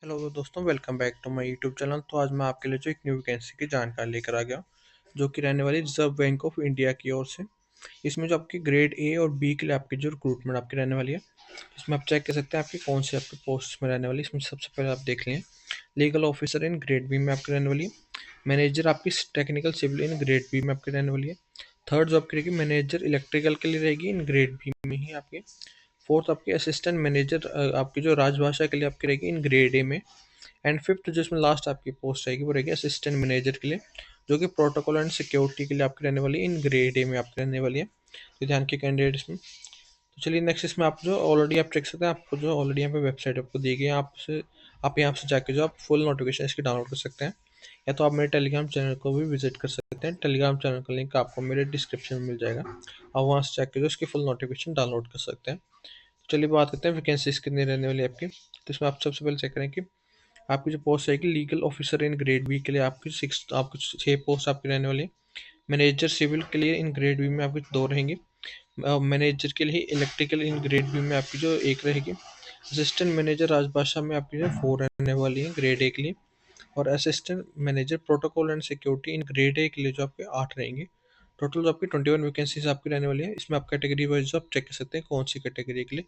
Hello दोस्तों, welcome back to my YouTube channel. तो आज मैं आपके लिए जो एक न्यू वैकेंसी की जानकारी लेकर आ गया हूँ, जो कि रहने वाली रिजर्व बैंक ऑफ इंडिया की ओर से। इसमें जो आपकी ग्रेड ए और बी के लिए आपकी जो रिक्रूटमेंट आपकी रहने वाली है, इसमें आप चेक कर सकते हैं आपकी कौन सी आपकी पोस्ट में रहने वाली है। इसमें सबसे पहले आप देख लें, legal officer in grade B में आपकी रहने वाली है। मैनेजर आपकी technical civil in grade B में आपकी रहने वाली है। थर्ड जो आपकी रहेगी मैनेजर इलेक्ट्रिकल के लिए रहेगी इन ग्रेड बी में ही आपकी। फोर्थ आपकी असिस्टेंट मैनेजर आपकी जो राजभाषा के लिए आपकी रहेगी इन ग्रेड ए में। एंड फिफ्थ जिसमें लास्ट आपकी पोस्ट रहेगी वो रहेगी असिस्टेंट मैनेजर के लिए, जो कि प्रोटोकॉल एंड सिक्योरिटी के लिए आपकी रहने वाली है इन ग्रेड ए में आपकी रहने वाली है। तो ध्यान के कैंडिडेट इसमें। तो चलिए नेक्स्ट, इसमें आप जो ऑलरेडी आप चेक सकते हैं, आपको जो ऑलरेडी यहाँ पे वेबसाइट आपको दी गई है, आप यहाँ से जाके जो आप फुल नोटिफिकेशन इसकी डाउनलोड कर सकते हैं, या तो आप मेरे टेलीग्राम चैनल को भी विजिट कर सकते हैं। टेलीग्राम चैनल का लिंक आपको मेरे डिस्क्रिप्शन में मिल जाएगा। आप वहाँ से जाके जो इसकी फुल नोटिफिकेशन डाउनलोड कर सकते हैं। चलिए बात करते हैं वैकेंसीज कितनी रहने वाली है आपकी। तो इसमें आप सबसे पहले चेक करें कि आपकी जो पोस्ट रहेगी legal officer in grade B के लिए आपकी 6 पोस्ट आपकी रहने वाली है। मैनेजर सिविल के लिए इन ग्रेड बी में आपकी 2 रहेंगी। मैनेजर के लिए इलेक्ट्रिकल इन ग्रेड बी में आपकी जो 1 रहेगी। असिस्टेंट मैनेजर राजभाषा में आपकी जो 4 रहने वाली है ग्रेड ए के लिए। और assistant manager protocol and security in grade A के लिए जो आपके 8 रहेंगे। टोटल जो आपकी 21 वैकेंसीज आपकी रहने वाली है। इसमें आप कैटेगरी वाइज जो आप चेक कर सकते हैं कौन सी कैटेगरी के लिए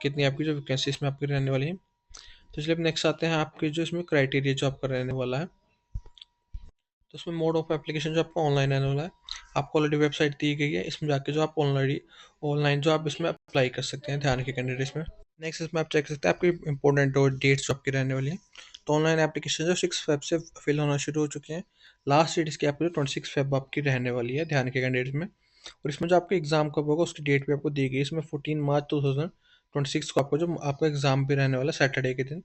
कितनी आपकी जो वैकेंसी इसमें आपकी रहने वाली है। तो चलिए अब नेक्स्ट आते हैं आपके जो इसमें क्राइटेरिया जो आपका रहने वाला है। तो इसमें मोड ऑफ एप्लीकेशन जो आपका ऑनलाइन रहने वाला है। आपको ऑलरेडी वेबसाइट दी गई है, इसमें जाके जो आप ऑलरेडी ऑनलाइन जो आप इसमें अप्लाई कर सकते हैं ध्यान के कैंडिडेट्स में। नेक्स्ट इसमें आप चेक कर सकते हैं आपकी इंपॉर्टेंट डेट्स जो आपकी रहने वाली है। तो ऑनलाइन एप्लीकेशन जो 6 फेब से फिल होना शुरू हो चुके हैं। लास्ट डेट इसकी आपकी 26 फेब आपकी रहने वाली है ध्यान के कैंडिडेट्स में। और इसमें जो आपका एग्जाम कब होगा उसकी डेट भी आपको दी गई है। इसमें 14 मार्च 2026 को आपको जो आपका एग्जाम भी रहने वाला है सैटरडे के दिन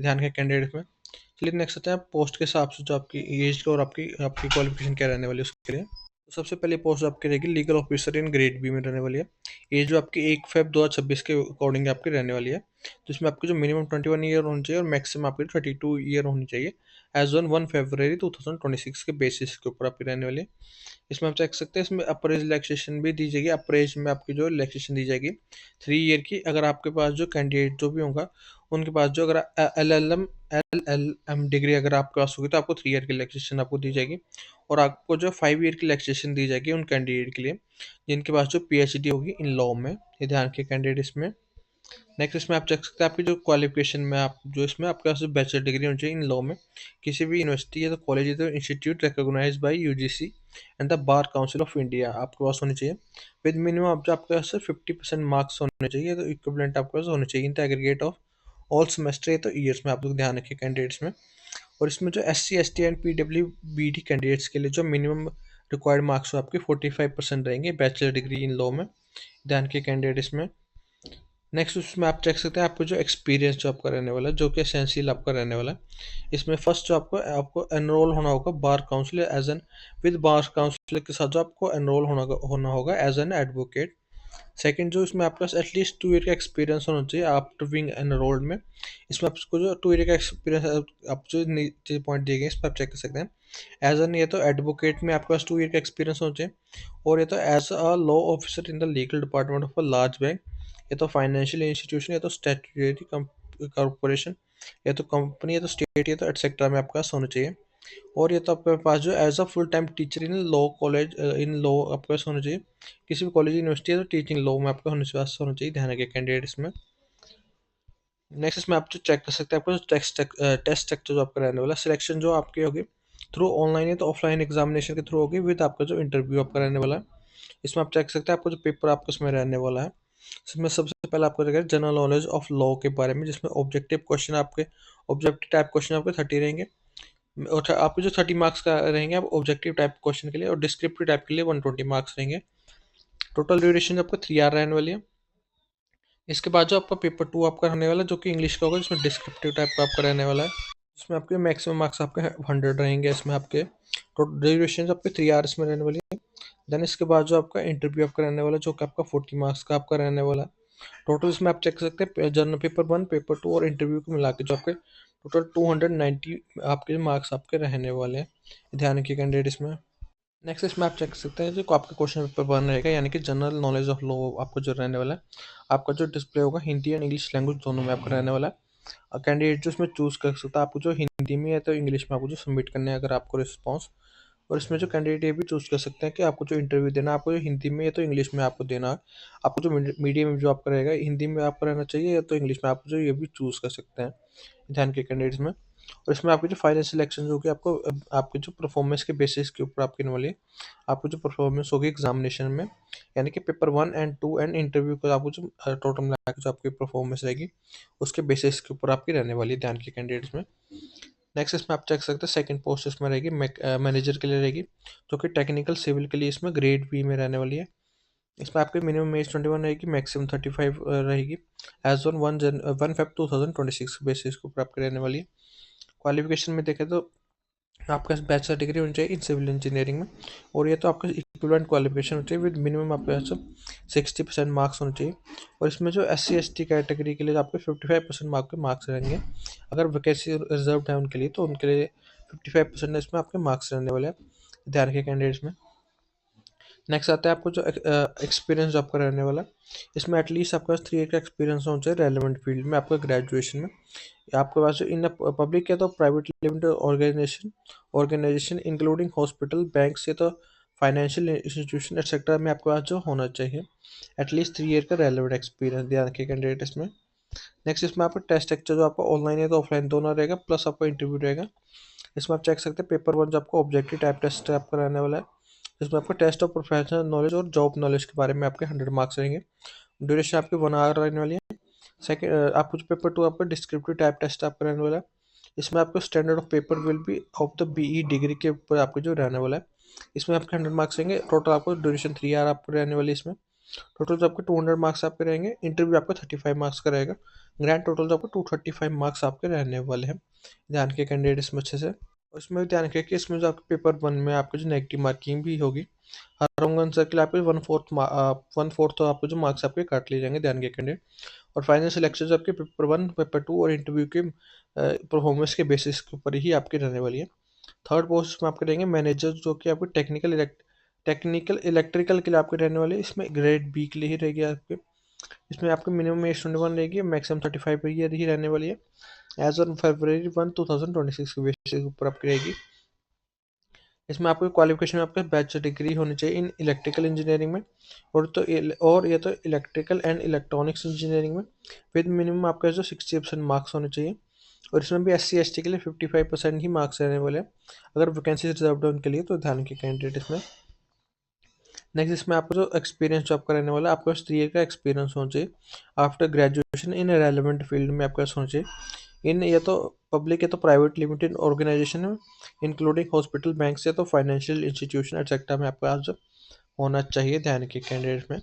ध्यान के कैंडिडेट में। चलिए नेक्स्ट आते हैं पोस्ट के हिसाब से जो आपकी एज और आपकी आपकी क्वालिफिकेशन क्या रहने वाली है उसके लिए। तो सबसे पहले पोस्ट आपकी रहेगी legal officer in grade B में रहने वाली है। एज जो आपकी 1 फेब 2026 के अकॉर्डिंग आपकी रहने वाली है। तो इसमें आपकी जो मिनिमम 21 ईयर होनी चाहिए और मैक्सिमम आपकी 32 ईयर होनी चाहिए एज ऑन 1 फरवरी 2026 के बेसिस के ऊपर आपकी रहने वाली है। इसमें आप चेक सकते हैं, इसमें अपर एज रिलैक्सेशन भी दी जाएगी। अपर एज में आपकी जो रिलैक्सेशन दी जाएगी 3 ईयर की। अगर आपके पास जो कैंडिडेट जो भी होगा उनके पास जो अगर एल एल एम डिग्री अगर आपके पास होगी तो आपको 3 ईयर की रिलैक्सेशन आपको दी जाएगी। और आपको जो 5 ईयर की रिलैक्सेशन दी जाएगी उन कैंडिडेट के लिए जिनके पास जो पीएचडी होगी इन लॉ में। ये ध्यान के कैंडिडेट इसमें। नेक्स्ट इसमें आप चेक सकते हैं आपकी जो क्वालिफिकेशन में आप जो इसमें आपके पास बैचलर डिग्री होनी चाहिए इन लॉ में। किसी भी यूनिवर्सिटी या तो कॉलेज या तो institute recognised by UGC and the bar council of India आपके पास होनी चाहिए। विद मिनिमम आप जो आपके पास 50% मार्क्स होने चाहिए, तो इक्विवेलेंट आपके पास होने चाहिए in the aggregate of all semester या तो ईयर्स में। आप लोग ध्यान रखिए कैंडिडेट्स में। और इसमें जो SC ST and PWBD candidates के लिए जो मिनिमम रिक्वायर्ड मार्क्स हो आपके 45% रहेंगे बैचलर डिग्री इन लॉ में। ध्यान के कैंडिडेट इसमें। नेक्स्ट उसमें आप चेक सकते हैं आपको जो एक्सपीरियंस जो आपका रहने वाला है, जो कि एसेंशियल आपका रहने वाला है। इसमें फर्स्ट जो आपको आपको एनरोल होना होगा bar council as an with bar council के साथ जो आपको एनरोल होना होगा एज एन एडवोकेट। सेकंड जो इसमें आपके पास एटलीस्ट 2 ईयर का एक्सपीरियंस होना चाहिए आफ्टर बीइंग एनरोल्ड में। इसमें आपको जो 2 ईयर का एक्सपीरियंस आप जो नीचे पॉइंट दिए गए इस पर आप चेक कर सकते हैं। एज एन ये तो एडवोकेट में आपके पास 2 ईयर का एक्सपीरियंस होना चाहिए। और ये तो as a law officer in the legal department of a large bank, या तो फाइनेंशियल इंस्टीट्यूशन, या तो स्टैट्यूटरी कॉर्पोरेशन, या तो कंपनी, या तो स्टेट, या तो एटसेट्रा में आपके पास होना चाहिए। और ये तो आपके पास जो as a full time teacher in law college in law आपके पास होना चाहिए। किसी भी कॉलेज यूनिवर्सिटी है तो टीचिंग लॉ में आपका होना चाहिए ध्यान रखिए कैंडिडेट इसमें। नेक्स्ट इसमें आप जो चेक कर सकते हैं आपको टेस्ट स्ट्रक्चर जो आपका रहने वाला सिलेक्शन जो आपकी होगी थ्रू ऑनलाइन है तो ऑफलाइन एग्जामिनेशन के थ्रू होगी विद आपका जो इंटरव्यू आपका रहने वाला है। इसमें आप चेक सकते हैं आपको जो पेपर आपको इसमें रहने वाला है। इसमें सबसे पहले आपको रहेगा जनरल नॉलेज ऑफ लॉ के बारे में, जिसमें ऑब्जेक्टिव टाइप क्वेश्चन आपके 30 रहेंगे। और आपके जो 30 मार्क्स का रहेंगे आप ऑब्जेक्टिव टाइप क्वेश्चन के लिए, और डिस्क्रिप्टिव टाइप के लिए 120 मार्क्स रहेंगे। टोटल ड्यूरेशन आपका 3 आवर रहने वाली है। इसके बाद जो आपका पेपर 2 आपका रहने वाला है जो कि इंग्लिश का होगा, जिसमें डिस्क्रिप्टिव टाइप का आपका रहने वाला है। इसमें आपके मैक्सिमम मार्क्स आपके 100 रहेंगे। इसमें आपके टोटल ड्यूरेशन आपके 3 आवर्स में रहने वाली है। देन इसके बाद जो आपका इंटरव्यू आपका रहने वाला है जो कि आपका 40 मार्क्स का आपका रहने वाला है। टोटल इसमें आप चेक कर सकते हैं जनरल पेपर 1 पेपर 2 और इंटरव्यू को मिला के जो आपके टोटल 290 आपके मार्क्स आपके रहने वाले हैं। ध्यान रखिए कैंडिडेट इसमें। नेक्स्ट इसमें आप चेक कर सकते हैं जो आपका क्वेश्चन पेपर 1 रहेगा, यानी कि जनरल नॉलेज ऑफ लॉ आपको जो रहने वाला है। आपका जो डिस्प्ले होगा हिंदी एंड इंग्लिश लैंग्वेज दोनों में आपका रहने वाला है। कैंडिडेट जो उसमें चूज़ कर सकता है आपको जो हिंदी में या तो इंग्लिश में आपको जो सबमिट करना है अगर आपको रिस्पॉन्स। और इसमें जो कैंडिडेट ये भी चूज़ कर सकते हैं कि आपको जो इंटरव्यू देना है आपको जो हिंदी में या तो इंग्लिश में आपको देना है। आपको जो मीडियम जो आपका रहेगा हिंदी में आपका रहना चाहिए या तो इंग्लिश में, आप जो ये भी चूज़ कर सकते हैं ध्यान के कैंडिडेट्स में। और इसमें आपकी जो फाइनल सिलेक्शन होगी आपको आपके जो परफॉर्मेंस के बेसिस के ऊपर आपकी होने वाली है। आपको जो परफॉर्मेंस होगी एग्जामिनेशन में, यानी कि पेपर 1 एंड 2 एंड इंटरव्यू को आपको जो टोटल मिला के जो आपकी परफॉर्मेंस रहेगी उसके बेसिस के ऊपर आपकी रहने वाली है ध्यान के कैंडिडेट्स में। नेक्स्ट इसमें आप चेक सकते हैं सेकंड पोस्ट इसमें रहेगी मैनेजर के लिए रहेगी, जो कि टेक्निकल सिविल के लिए इसमें ग्रेड बी में रहने वाली है। इसमें आपकी मिनिमम एज 21 रहेगी, मैक्सिमम 35 रहेगी। एज ऑन 1 Feb 2026 बेसिस के ऊपर आपकी रहने वाली है। क्वालिफिकेशन में देखें तो आपके पास बैचलर डिग्री होनी चाहिए इन सिविल इंजीनियरिंग में, और ये तो आपका इक्विवेलेंट क्वालिफिकेशन होनी चाहिए विद मिनिमम आपके पास 60% मार्क्स होने चाहिए। और इसमें जो SC ST कैटेगरी के लिए आपके 55% के मार्क्स रहेंगे। अगर वैकेंसी रिजर्व है उनके लिए तो उनके लिए 55% इसमें आपके मार्क्स रहने वाले हैं ध्यान के कैंडिडेट्स में। नेक्स्ट आता है आपको जो एक्सपीरियंस जो आपका रहने वाला है, इसमें एटलीस्ट आपके पास 3 ईयर का एक्सपीरियंस होना चाहिए रेलिवेंट फील्ड में आपका ग्रेजुएशन में। या आपके पास जो इन पब्लिक या तो private limited organisation including hospital, bank से तो फाइनेंशियल इंस्टीट्यूशन एक्सेट्रा में आपके पास जो होना चाहिए एटलीस्ट 3 ईयर का रेलिवेंट एक्सपीरियंस ध्यान के कैंडिडेट इसमें। नेक्स्ट इसमें आपका टेस्ट लेक्चर जो आपका ऑनलाइन है तो ऑफलाइन दोनों रहेगा, प्लस आपका इंटरव्यू रहेगा। इसमें आप चेक सकते हैं पेपर 1 जो आपको ऑब्जेक्टिव टाइप टेस्ट आपका रहने वाला है। इसमें आपका टेस्ट ऑफ प्रोफेशनल नॉलेज और जॉब नॉलेज के बारे में आपके 100 मार्क्स रहेंगे। ड्यूरेशन आपकी 1 आवर रहने वाली है। सेकंड आपको जो पेपर 2 आपका डिस्क्रिप्टिव टाइप टेस्ट आपका रहने वाला है। इसमें आपका standard of paper will be of the BE degree के ऊपर आपको जो रहने वाला है। इसमें आपके 100 मार्क्स रहेंगे। टोटल आपको ड्यूरेशन 3 आवर आपको रहने वाली है इसमें। टोटल जो आपके 200 मार्क्स आपके रहेंगे। इंटरव्यू आपका 35 मार्क्स का रहेगा। ग्रैंड टोटल जो आपको 235 मार्क्स आपके रहने वाले हैं ध्यान के कैंडिडेट इसमें अच्छे से। और इसमें भी ध्यान रखिए कि इसमें जो आपके पेपर 1 में आपको जो नेगेटिव मार्किंग भी होगी, हर रॉन्ग आंसर के लिए आपके 1/4 तो आपको जो मार्क्स आपके काट लिए जाएंगे ध्यान के कैंडिडेट। और फाइनल सिलेक्शन जो आपके पेपर 1 पेपर 2 और इंटरव्यू के परफॉर्मेंस के बेसिस के ऊपर ही आपकी रहने वाली है। थर्ड पोस्ट में आपके रहेंगे मैनेजर, जो कि आपके टेक्निकल इलेक्ट्रिकल के लिए आपके रहने वाले हैं। इसमें ग्रेड बी के लिए ही रहेगी आपके। इसमें आपके मिनिमम एज 21 रहेगी, मैक्सिमम 35 ईयर ही रहने वाली है। एज ऑन February 1 2026 के बेसिस के ऊपर आपकी रहेगी। इसमें आपको क्वालिफिकेशन में आपका बैचलर डिग्री होनी चाहिए इन इलेक्ट्रिकल इंजीनियरिंग में, और ये तो इलेक्ट्रिकल एंड इलेक्ट्रॉनिक्स इंजीनियरिंग में विद मिनिमम आपका जो 60% मार्क्स होने चाहिए। और इसमें भी SC ST के लिए 55% ही मार्क्स रहने वाले हैं। अगर वैकेंसी रिजर्व है उनके लिए तो ध्यान के कैंडिडेट इसमें। नेक्स्ट इसमें आपको जो एक्सपीरियंस जॉब का रहने वाला है, आपको 3 ईयर का एक्सपीरियंस होना चाहिए after graduation in relevant field में आपका होना चाहिए इन या तो पब्लिक या तो प्राइवेट लिमिटेड ऑर्गेनाइजेशन में इंक्लूडिंग हॉस्पिटल, बैंक से तो फाइनेंशियल इंस्टीट्यूशन एक्सेट्रा में आपका जो होना चाहिए ध्यान के कैंडिडेट में।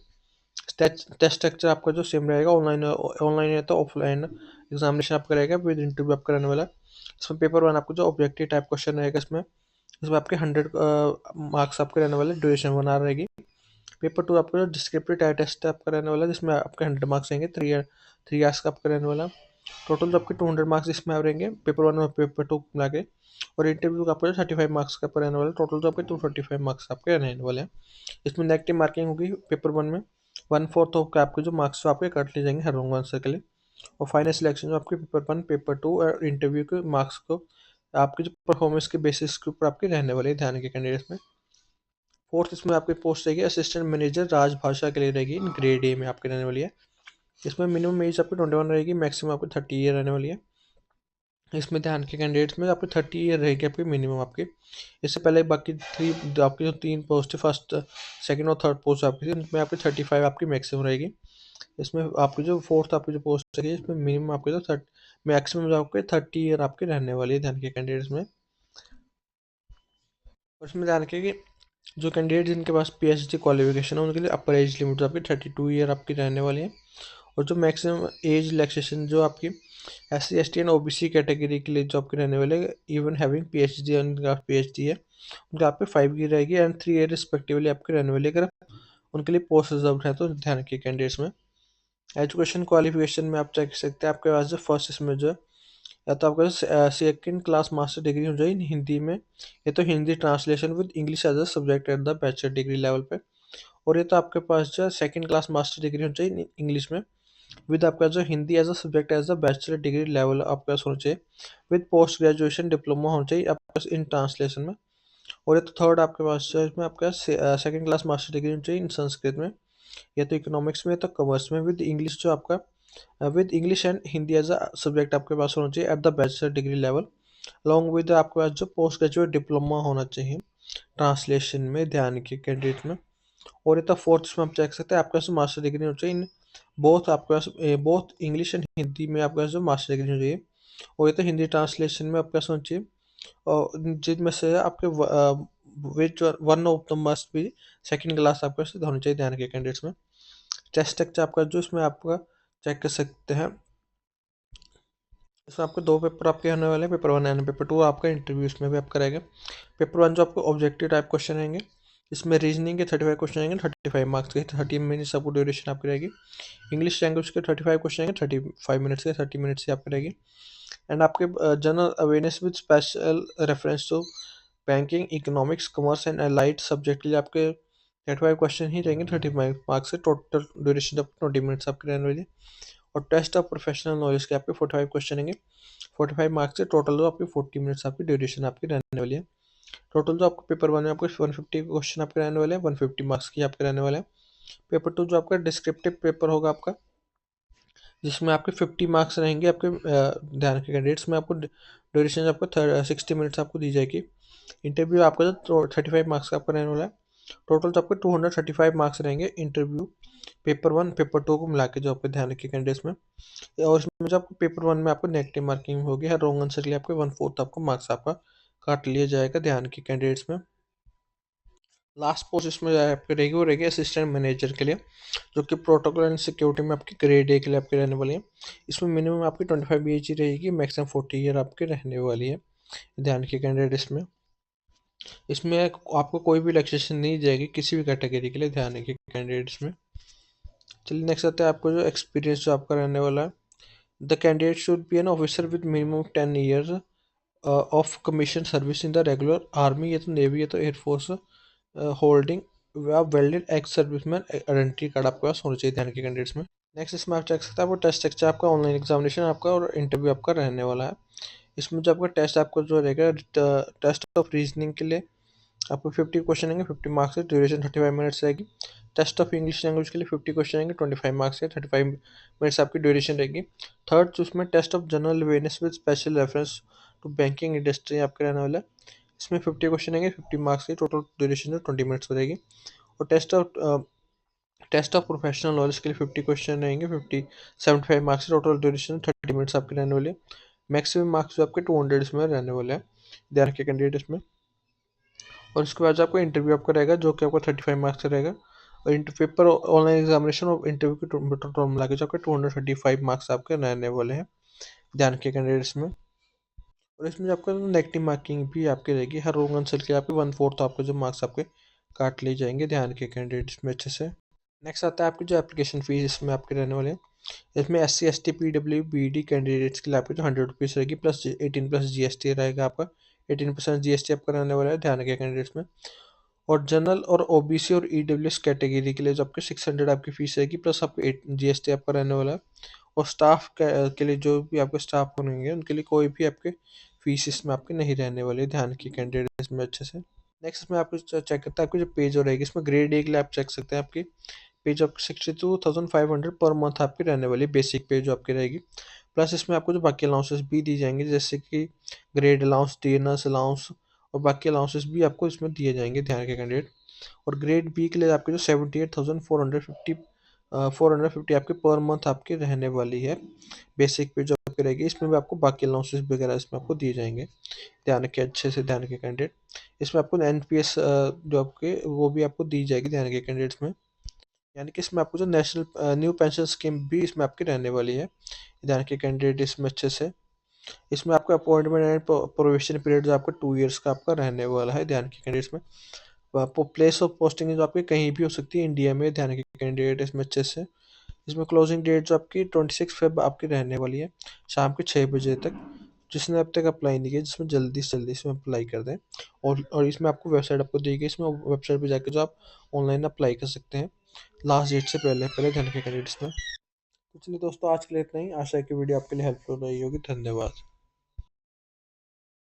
टेस्ट स्ट्रक्चर आपका जो सेम रहेगा, ऑनलाइन या तो ऑफलाइन एग्जामिनेशन आपका रहेगा विद इंटरव्यू आपका रहने वाला है। इसमें पेपर 1 आपको जो ऑब्जेक्टिव टाइप क्वेश्चन रहेगा इसमें आपके 100 मार्क्स आपके रहने वाले, ड्यूरेशन 1 आवर रहेगी। पेपर 2 आपका जो डिस्क्रिप्टिव टाइप टेस्ट आपका रहने वाला है जिसमें आपके 100 मार्क्स रहेंगे, 3 आवर्स का आपका रहने वाला। टोटल जो आपके 200 मार्क्स इसमें रहेंगे पेपर 1 और पेपर 2 मिला के। और इंटरव्यू का आपका जो 35 मार्क्स का रहने वाला है। टोटल जो आपके 235 मार्क्स आपके रहने वाले हैं। इसमें नेगेटिव मार्किंग होगी पेपर 1 में 1/4 ऑफ के आपके जो मार्क्स आपके काट लिए जाएंगे हर रॉन्ग आंसर के लिए। और फाइनल सिलेक्शन जो आपके पेपर 1 पेपर 2 और इंटरव्यू के मार्क्स को आपके जो परफॉर्मेंस के बेसिस के ऊपर आपके रहने वाले ध्यान के कैंडिडेट्स में। फोर्थ इसमें आपकी पोस्ट रहेगी असिस्टेंट मैनेजर राजभाषा के लिए रहेगी इन ग्रेड ए में आपके रहने वाली है। इसमें मिनिमम एज आपकी 21 रहेगी, मैक्सिमम आपकी 30 ईयर रहने वाली है। इसमें ध्यान के कैंडिडेट्स में आपकी 30 ईयर रहेगी आपकी मिनिमम आपकी। इससे पहले बाकी आपकी जो 3 पोस्ट है, फर्स्ट सेकंड और थर्ड पोस्ट आपकी थी, उनमें आपकी 35 आपकी मैक्सिमम रहेगी। इसमें आपकी जो फोर्थ आपकी जो पोस्ट रहेगी इसमें मिनिमम आपके जो मैक्सिमम जो आपके 30 ईयर आपकी रहने वाली है ध्यान के कैंडिडेट्स में। और इसमें ध्यान रखिए कि जो कैंडिडेट जिनके पास PhD क्वालिफिकेशन है उनके लिए अपर एज लिमिट आपकी 32 ईयर आपकी रहने वाली है। और जो मैक्सिमम एज रिलैक्सेशन जो आपकी SC ST and OBC category के लिए जो आपके रहने वाले, इवन हैविंग PhD उनका PhD है उनका आपके 5 ईयर रहेगी एंड 3 ईयर रिस्पेक्टिवली आपके रहने वाले। अगर उनके लिए पोस्ट रिजर्व है तो ध्यान रखिए कैंडिडेट्स में। एजुकेशन क्वालिफिकेशन में आप चेक कर सकते हैं आपके पास जो फर्स्ट इसमें जो है, या तो आपका सेकंड क्लास मास्टर डिग्री हो जाए हिंदी में, या तो Hindi translation with English as a subject at the bachelor degree level पे। और ये तो आपके पास जो है सेकंड क्लास मास्टर डिग्री हो चाहिए इंग्लिश में, विद आपका जो Hindi as a subject as a bachelor degree level आपका होना चाहिए, विद पोस्ट ग्रेजुएशन डिप्लोमा होना चाहिए आपके पास इन ट्रांसलेशन में। और ये तो थर्ड आपके पास जो है इसमें आपका सेकंड क्लास मास्टर डिग्री होनी चाहिए इन संस्कृत में, या तो इकोनॉमिक्स में, या तो कॉमर्स में, विद इंग्लिश जो आपका with English and Hindi as a subject आपके पास होना चाहिए at the bachelor degree level, along with आपके पास जो पोस्ट ग्रेजुएट डिप्लोमा होना चाहिए ट्रांसलेशन में ध्यान के कैंडिडेट में। और ये तो फोर्थ में आप चेक सकते हैं आपके पास मास्टर डिग्री होनी चाहिए इन बोथ आपके पास बोथ इंग्लिश एंड हिंदी में आपके पास जो मास्टर डिग्री होनी चाहिए। और ये तो हिंदी ट्रांसलेशन में आपके पास होनी चाहिए, और जिनमें से आपके which one of the must be second class आपके पास होनी चाहिए ध्यान के कैंडिडेट्स में। टेस्ट स्ट्रक्चर आपका जो इसमें आपका चेक कर सकते हैं, इसमें आपके दो पेपर आपके आने वाले हैं, paper one and paper two आपका इंटरव्यू इसमें भी आप रहेगा। पेपर वन जो आपको ऑब्जेक्टिव टाइप क्वेश्चन रहेंगे, इसमें रीजनिंग के 35 क्वेश्चन रहेंगे, 35 मार्क्स के, 30 मिनट्स आपको ड्यूरेशन आपकी रहेगी। इंग्लिश लैंग्वेज के 35 क्वेश्चन रहेंगे, 35 मिनट्स के, 30 मिनट्स की आपकी रहेगी। एंड आपके general awareness with special reference to banking, economics, commerce and allied subject के लिए आपके 35 क्वेश्चन ही रहेंगे, 35 मार्क्स से, टोटल ड्यूरेशन ऑफ 20 मिनट्स आपकी रहने वाली है। और टेस्ट ऑफ प्रोफेशनल नॉलेज के आपके 45 क्वेश्चन रहेंगे, 45 मार्क्स से, टोटल जो आपकी 40 मिनट्स आपकी ड्यूरेशन आपकी रहने वाली है। टोटल जो आपको पेपर वन में आपको 150 क्वेश्चन आपके रहने वाले हैं, 150 मार्क्स की आपके रहने वाले हैं। पेपर टू जो आपका डिस्क्रिप्टिव पेपर होगा आपका, जिसमें आपके 50 मार्क्स रहेंगे आपके ध्यान के कैंडिडेट्स में, आपको ड्यूरेशन आपको 60 मिनट्स आपको दी जाएगी। इंटरव्यू आपका जो 35 मार्क्स का आपका रहने वाला है। टोटल जो आपके 235 मार्क्स रहेंगे interview paper one paper two को मिला के जो आपके ध्यान के कैंडिडेट्स में। और इसमें जो आपको पेपर वन में आपको नेगेटिव मार्किंग होगी, हर रॉन्ग आंसर के लिए आपके 1/4 आपको मार्क्स आपका काट लिया जाएगा ध्यान के कैंडिडेट्स में। लास्ट पोस्ट इसमें आपकी रहेगी वो रहेगी असिस्टेंट मैनेजर के लिए, जो कि प्रोटोकॉल एंड सिक्योरिटी में आपकी ग्रेड ए के लिए आपके रहने वाली है। इसमें मिनिमम आपकी 25 एज ही रहेगी, मैक्सिमम 40 ईयर आपके रहने वाली है ध्यान के कैंडिडेट इसमें। इसमें आपको कोई भी रिलैक्सेशन नहीं दी जाएगी किसी भी कैटेगरी के लिए ध्यान के कैंडिडेट्स में। चलिए नेक्स्ट आता है आपको जो एक्सपीरियंस जो आपका रहने वाला है। The candidate should be an officer with minimum 10 years of commission service in the regular army, या तो नेवी या तो air force, holding welded ex serviceman identity card आपके पास होना चाहिए ध्यान के कैंडिडेट्स में। नेक्स्ट इसमें आप चेक सकते हैं आपको टेस्ट स्ट्रक्चर आपका ऑनलाइन एग्जामिनेशन आपका और इंटरव्यू आपका रहने वाला है। इसमें जो आपका टेस्ट आपको जो रहेगा, टेस्ट ऑफ रीजनिंग के लिए आपको 50 क्वेश्चन आएंगे, 50 मार्क्स है, ड्यूरेशन 35 मिनट्स रहेगी। टेस्ट ऑफ इंग्लिश लैंग्वेज के लिए 50 क्वेश्चन आएंगे, 25 मार्क्स है, 35 मिनट्स आपकी ड्यूरेशन रहेगी। थर्ड उसमें test of general awareness with special reference to banking industry आपके रहने वाला है। इसमें 50 क्वेश्चन आएंगे, 50 मार्क्स की, टोटल ड्यूरेशन 20 मिनट्स हो रहेगी। और टेस्ट ऑफ प्रोफेशनल नॉलेज के लिए 50 क्वेश्चन रहेंगे, 75 मार्क्स, टोटल ड्यूरेशन 30 मिनट्स आपके रहने वाले। मैक्सिमम मार्क्स जो आपके 200 इसमें रहने वाले हैं ध्यान के कैंडिडेट इसमें। और उसके बाद आपको इंटरव्यू आपका रहेगा, जो कि आपका 35 मार्क्स का रहेगा। और पेपर ऑनलाइन एग्जामिनेशन और इंटरव्यू के टोटल मिला के जो आपके 235 मार्क्स आपके रहने वाले हैं ध्यान के कैंडिडेट्स में। और इसमें जो आपका नेगेटिव मार्किंग भी आपकी रहेगी, हर रोंग आंसर के आपके 1/4 आपके जो मार्क्स आपके काट लिए जाएंगे ध्यान के कैंडिडेट्स में अच्छे से। नेक्स्ट आता है आपकी जो एप्लीकेशन फीस इसमें आपके रहने वाले हैं। इसमें SC ST PWBD कैंडिडेट्स के लिए आपकी जो 100 रुपीज़ रहेगी, प्लस 18+ GST रहेगा आपका, 18% GST आपका रहने वाला है ध्यान के कैंडिडेट्स में। और जनरल और OBC और EWS कैटेगरी के लिए जो आपके 600 आपकी फीस रहेगी, प्लस आपको 8 GST आपका रहने वाला है। और स्टाफ के लिए जो भी आपके स्टाफ होंगे उनके लिए कोई भी आपके फीस इसमें आपके नहीं रहने वाली ध्यान की कैंडिडेट इसमें अच्छे से। नेक्स्ट में आपको चेक करते हैं आपकी जो पेज हो रहेगी, इसमें ग्रेड ए के लिए आप चेक सकते हैं आपकी पेज आपकी 62,500 पर मंथ आपकी रहने वाली बेसिक पे जो आपकी रहेगी। प्लस इसमें आपको जो बाकी अलाउंसेस भी दी जाएंगे, जैसे कि ग्रेड अलाउंस, DNS अलाउंस और बाकी अलाउंसेस भी आपको इसमें दिए जाएंगे ध्यान के कैंडिडेट। और ग्रेड बी के लिए आपके जो 78,450 आपके पर मंथ आपकी रहने वाली है बेसिक पे जो आपकी रहेगी। इसमें भी आपको बाकी अलाउंसेस वगैरह इसमें आपको दिए जाएंगे ध्यान के अच्छे से ध्यान के कैंडिडेट। इसमें आपको NPS जो आपके वो भी आपको दी जाएगी ध्यान के कैंडिडेट्स में। यानी कि इसमें आपको जो नेशनल न्यू पेंशन स्कीम भी इसमें आपकी रहने वाली है ध्यान के कैंडिडेट इसमें अच्छे से। इसमें आपका अपॉइंटमेंट एंड प्रोबेशन पीरियड जो आपका 2 ईयर्स का आपका रहने वाला है ध्यान के कैंडिडेट्स में। प्लेस ऑफ पोस्टिंग जो आपकी कहीं भी हो सकती है इंडिया में ध्यान के कैंडिडेट इसमें अच्छे से। इसमें क्लोजिंग डेट जो आपकी 26 फेब आपकी रहने वाली है, शाम के 6 बजे तक। जिसने अब तक अप्लाई नहीं किया, जिसमें जल्दी से जल्दी इसमें अप्लाई कर दें। और इसमें आपको वेबसाइट आपको दी गई, इसमें वेबसाइट पे जाकर जो आप ऑनलाइन अप्लाई कर सकते हैं लास्ट डेट से पहले पहले ध्यान के कैंडिडेट्स में। तो चलिए दोस्तों, आज के लिए इतना ही। आशा है कि वीडियो आपके लिए हेल्पफुल रही होगी। धन्यवाद।